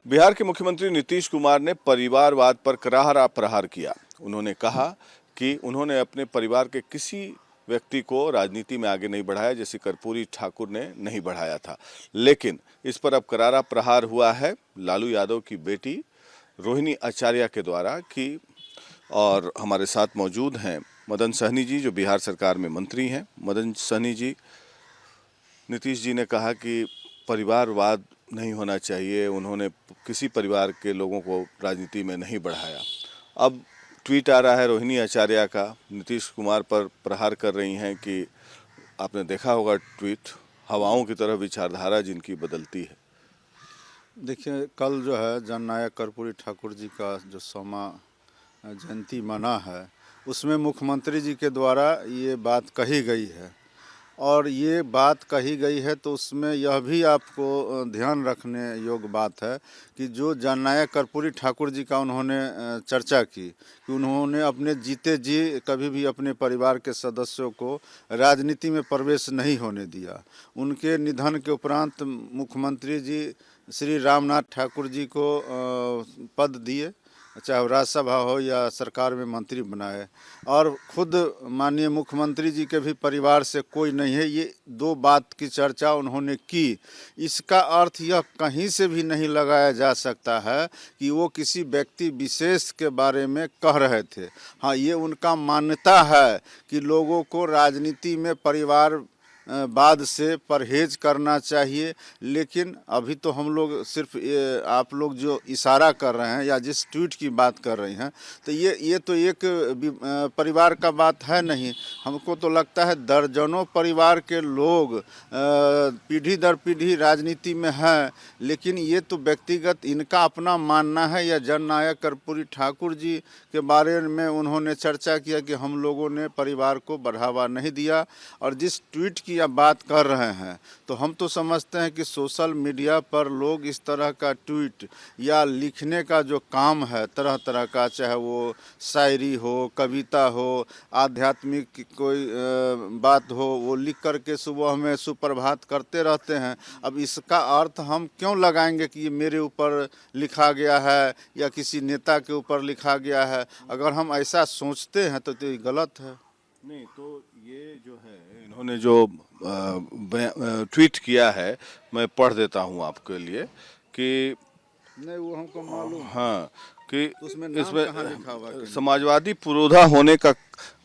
बिहार के मुख्यमंत्री नीतीश कुमार ने परिवारवाद पर करारा प्रहार किया। उन्होंने कहा कि उन्होंने अपने परिवार के किसी व्यक्ति को राजनीति में आगे नहीं बढ़ाया, जैसे कर्पूरी ठाकुर ने नहीं बढ़ाया था। लेकिन इस पर अब करारा प्रहार हुआ है लालू यादव की बेटी रोहिणी आचार्य के द्वारा कि और हमारे साथ मौजूद हैं मदन सहनी जी, जो बिहार सरकार में मंत्री हैं। मदन सहनी जी, नीतीश जी ने कहा कि परिवारवाद नहीं होना चाहिए, उन्होंने किसी परिवार के लोगों को राजनीति में नहीं बढ़ाया। अब ट्वीट आ रहा है रोहिणी आचार्य का, नीतीश कुमार पर प्रहार कर रही हैं कि आपने देखा होगा ट्वीट, हवाओं की तरह विचारधारा जिनकी बदलती है। देखिए, कल जो है जननायक कर्पूरी ठाकुर जी का जो 100वां जयंती मना है, उसमें मुख्यमंत्री जी के द्वारा ये बात कही गई है। और ये बात कही गई है तो उसमें यह भी आपको ध्यान रखने योग्य बात है कि जो जननायक कर्पूरी ठाकुर जी का उन्होंने चर्चा की कि उन्होंने अपने जीते जी कभी भी अपने परिवार के सदस्यों को राजनीति में प्रवेश नहीं होने दिया। उनके निधन के उपरांत मुख्यमंत्री जी श्री रामनाथ ठाकुर जी को पद दिए, चाहे वो राज्यसभा हो या सरकार में मंत्री बनाए, और खुद माननीय मुख्यमंत्री जी के भी परिवार से कोई नहीं है। ये दो बात की चर्चा उन्होंने की। इसका अर्थ यह कहीं से भी नहीं लगाया जा सकता है कि वो किसी व्यक्ति विशेष के बारे में कह रहे थे। हाँ, ये उनका मान्यता है कि लोगों को राजनीति में परिवार बाद से परहेज करना चाहिए। लेकिन अभी तो हम लोग सिर्फ आप लोग जो इशारा कर रहे हैं या जिस ट्वीट की बात कर रही हैं, तो ये तो एक परिवार का बात है नहीं। हमको तो लगता है दर्जनों परिवार के लोग पीढ़ी दर पीढ़ी राजनीति में हैं, लेकिन ये तो व्यक्तिगत इनका अपना मानना है। या जननायक कर्पूरी ठाकुर जी के बारे में उन्होंने चर्चा किया कि हम लोगों ने परिवार को बढ़ावा नहीं दिया। और जिस ट्वीट की आप बात कर रहे हैं, तो हम तो समझते हैं कि सोशल मीडिया पर लोग इस तरह का ट्वीट या लिखने का जो काम है तरह तरह का, चाहे वो शायरी हो, कविता हो, आध्यात्मिक कोई बात हो, वो लिख करके सुबह में सुप्रभात करते रहते हैं। अब इसका अर्थ हम क्यों लगाएंगे कि ये मेरे ऊपर लिखा गया है या किसी नेता के ऊपर लिखा गया है? अगर हम ऐसा सोचते हैं तो ये गलत है। नहीं तो ये जो है इन्होंने जो ट्वीट किया है, मैं पढ़ देता हूँ आपके लिए कि नहीं, वो हमको मालूम। हाँ, कि उसमें इसमें लिखा हुआ समाजवादी पुरोधा होने का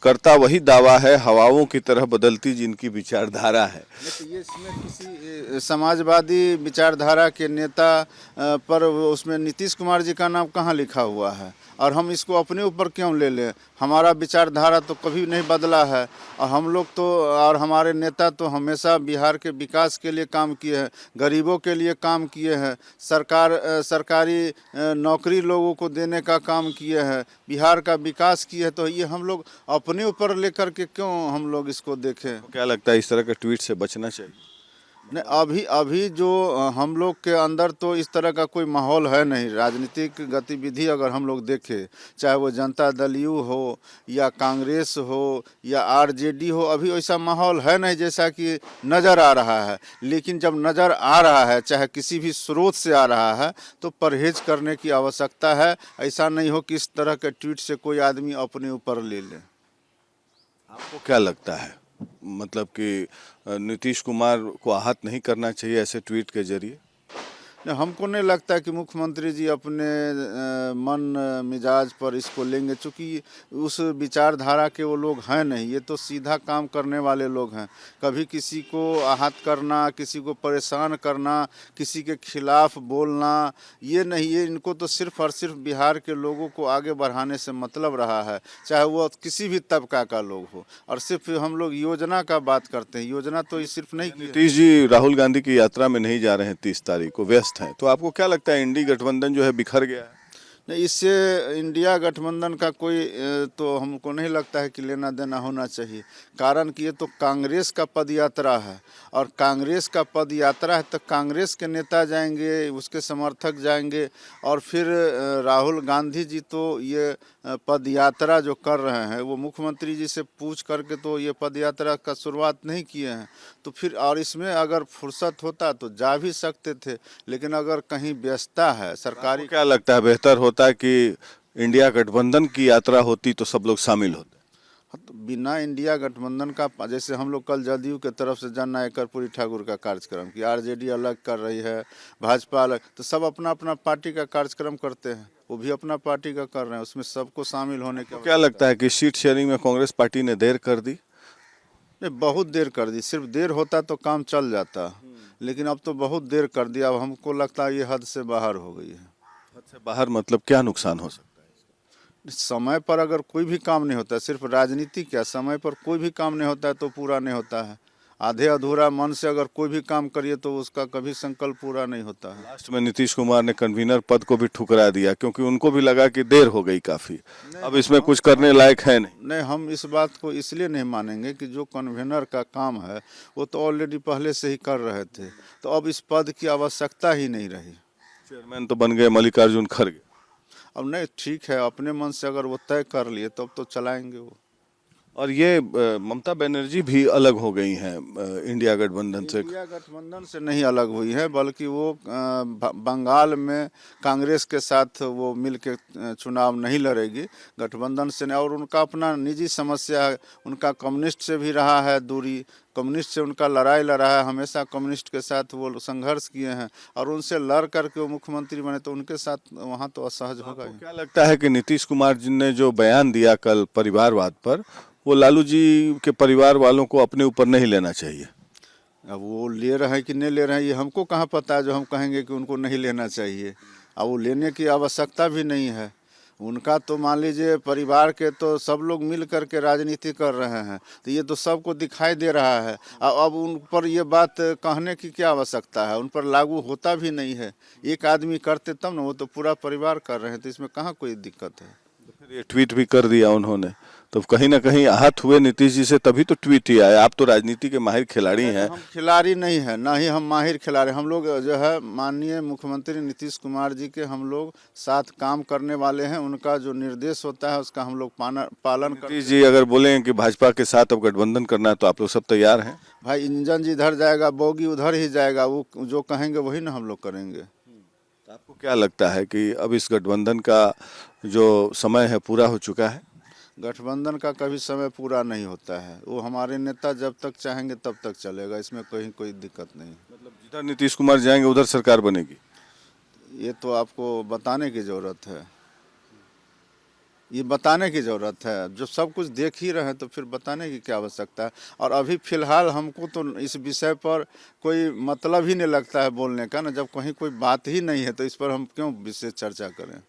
करता वही दावा है, हवाओं की तरह बदलती जिनकी विचारधारा है। तो ये इसमें किसी समाजवादी विचारधारा के नेता पर उसमें नीतीश कुमार जी का नाम कहाँ लिखा हुआ है? और हम इसको अपने ऊपर क्यों ले लें? हमारा विचारधारा तो कभी नहीं बदला है। और हम लोग तो और हमारे नेता तो हमेशा बिहार के विकास के लिए काम किए हैं, गरीबों के लिए काम किए हैं, सरकारी नौकरी लोगों को देने का काम किए हैं, बिहार का विकास किए हैं। तो ये हम लोग अपने ऊपर लेकर के क्यों हम लोग इसको देखें? क्या लगता है इस तरह के ट्वीट से बचना चाहिए? नहीं, अभी जो हम लोग के अंदर तो इस तरह का कोई माहौल है नहीं। राजनीतिक गतिविधि अगर हम लोग देखें, चाहे वो जनता दल यू हो या कांग्रेस हो या आरजेडी हो, अभी वैसा माहौल है नहीं जैसा कि नज़र आ रहा है। लेकिन जब नज़र आ रहा है, चाहे किसी भी स्रोत से आ रहा है, तो परहेज करने की आवश्यकता है। ऐसा नहीं हो कि इस तरह के ट्वीट से कोई आदमी अपने ऊपर ले ले। आपको क्या लगता है, मतलब कि नीतीश कुमार को आहत नहीं करना चाहिए ऐसे ट्वीट के जरिए? हमको नहीं लगता कि मुख्यमंत्री जी अपने मन मिजाज पर इसको लेंगे, चूँकि उस विचारधारा के वो लोग हैं नहीं। ये तो सीधा काम करने वाले लोग हैं। कभी किसी को आहत करना, किसी को परेशान करना, किसी के खिलाफ बोलना, ये नहीं। ये इनको तो सिर्फ और सिर्फ बिहार के लोगों को आगे बढ़ाने से मतलब रहा है, चाहे वो किसी भी तबका का लोग हो। और सिर्फ हम लोग योजना का बात करते हैं, योजना तो ये सिर्फ नहीं। नीतीश जी राहुल गांधी की यात्रा में नहीं जा रहे हैं 30 तारीख को, व्यस्त हैं, तो आपको क्या लगता है इंडी गठबंधन जो है बिखर गया है? नहीं, इससे इंडिया गठबंधन का कोई तो हमको नहीं लगता है कि लेना देना होना चाहिए। कारण कि ये तो कांग्रेस का पद यात्रा है, और कांग्रेस का पद यात्रा है तो कांग्रेस के नेता जाएंगे, उसके समर्थक जाएंगे, और फिर राहुल गांधी जी तो ये पद यात्रा जो कर रहे हैं वो मुख्यमंत्री जी से पूछ करके तो ये पद यात्रा का शुरुआत नहीं किए हैं। तो फिर और इसमें अगर फुर्सत होता तो जा भी सकते थे, लेकिन अगर कहीं व्यस्तता है सरकारी। क्या लगता है बेहतर होता है कि इंडिया गठबंधन की यात्रा होती तो सब लोग शामिल होते? हाँ, तो बिना इंडिया गठबंधन का, जैसे हम लोग कल जदयू के तरफ से जननायक कर्पूरी ठाकुर का कार्यक्रम कि आरजेडी अलग कर रही है, भाजपा अलग, तो सब अपना अपना पार्टी का कार्यक्रम करते हैं, वो भी अपना पार्टी का कर रहे हैं, उसमें सबको शामिल होने का। क्या लगता है कि सीट शेयरिंग में कांग्रेस पार्टी ने देर कर दी? नहीं, बहुत देर कर दी। सिर्फ देर होता तो काम चल जाता, लेकिन अब तो बहुत देर कर दिया। अब हमको लगता है ये हद से बाहर हो गई है। हद से बाहर मतलब क्या नुकसान हो सकता है? समय पर अगर कोई भी काम नहीं होता है, सिर्फ राजनीति क्या, समय पर कोई भी काम नहीं होता है तो पूरा नहीं होता है। आधे अधूरा मन से अगर कोई भी काम करिए तो उसका कभी संकल्प पूरा नहीं होता है। लास्ट में नीतीश कुमार ने कन्वीनर पद को भी ठुकरा दिया क्योंकि उनको भी लगा कि देर हो गई काफी, अब इसमें कुछ करने लायक है नहीं। नहीं, हम इस बात को इसलिए नहीं मानेंगे कि जो कन्वीनर का काम है वो तो ऑलरेडी पहले से ही कर रहे थे, तो अब इस पद की आवश्यकता ही नहीं रही। चेयरमैन तो बन गए मल्लिकार्जुन खड़गे। अब नहीं, ठीक है, अपने मन से अगर वो तय कर लिए तब तो चलाएंगे वो। और ये ममता बनर्जी भी अलग हो गई हैं इंडिया गठबंधन से। इंडिया गठबंधन से नहीं अलग हुई है, बल्कि वो बंगाल में कांग्रेस के साथ वो मिल के चुनाव नहीं लड़ेगी, गठबंधन से नहीं। और उनका अपना निजी समस्या है, उनका कम्युनिस्ट से भी रहा है दूरी, कम्युनिस्ट से उनका लड़ाई लड़ा है, हमेशा कम्युनिस्ट के साथ वो संघर्ष किए हैं, और उनसे लड़ करके वो मुख्यमंत्री बने, तो उनके साथ वहाँ तो असहज होगा ही। क्या लगता है कि नीतीश कुमार जी ने जो बयान दिया कल परिवारवाद पर, वो लालू जी के परिवार वालों को अपने ऊपर नहीं लेना चाहिए? अब वो ले रहे हैं कि नहीं ले रहे हैं ये हमको कहाँ पता है जो हम कहेंगे कि उनको नहीं लेना चाहिए। अब वो लेने की आवश्यकता भी नहीं है उनका। तो मान लीजिए परिवार के तो सब लोग मिल करके राजनीति कर रहे हैं, तो ये तो सबको दिखाई दे रहा है। अब उन पर ये बात कहने की क्या आवश्यकता है, उन पर लागू होता भी नहीं है। एक आदमी करते तब ना, वो तो पूरा परिवार कर रहे हैं, तो इसमें कहाँ कोई दिक्कत है। फिर ये ट्वीट भी कर दिया उन्होंने, तो कहीं ना कहीं आहत हुए नीतीश जी से, तभी तो ट्वीट ही आया। आप तो राजनीति के माहिर खिलाड़ी हैं। हम खिलाड़ी नहीं है, ना ही हम माहिर खिलाड़ी। हम लोग जो है माननीय मुख्यमंत्री नीतीश कुमार जी के हम लोग साथ काम करने वाले हैं। उनका जो निर्देश होता है उसका हम लोग पालन करते हैं। नीतीश जी अगर बोलें कि भाजपा के साथ अब गठबंधन करना है तो आप लोग सब तैयार हैं? भाई, इंजन जिधर जाएगा बोगी उधर ही जाएगा, वो जो कहेंगे वही ना हम लोग करेंगे। आपको क्या लगता है कि अब इस गठबंधन का जो समय है पूरा हो चुका है? गठबंधन का कभी समय पूरा नहीं होता है, वो हमारे नेता जब तक चाहेंगे तब तक चलेगा, इसमें कहीं कोई दिक्कत नहीं। मतलब जिधर नीतीश कुमार जाएंगे उधर सरकार बनेगी? ये तो आपको बताने की ज़रूरत है, ये बताने की ज़रूरत है। जो सब कुछ देख ही रहे हैं तो फिर बताने की क्या आवश्यकता है। और अभी फ़िलहाल हमको तो इस विषय पर कोई मतलब ही नहीं लगता है बोलने का ना, जब कहीं कोई बात ही नहीं है तो इस पर हम क्यों विशेष चर्चा करें।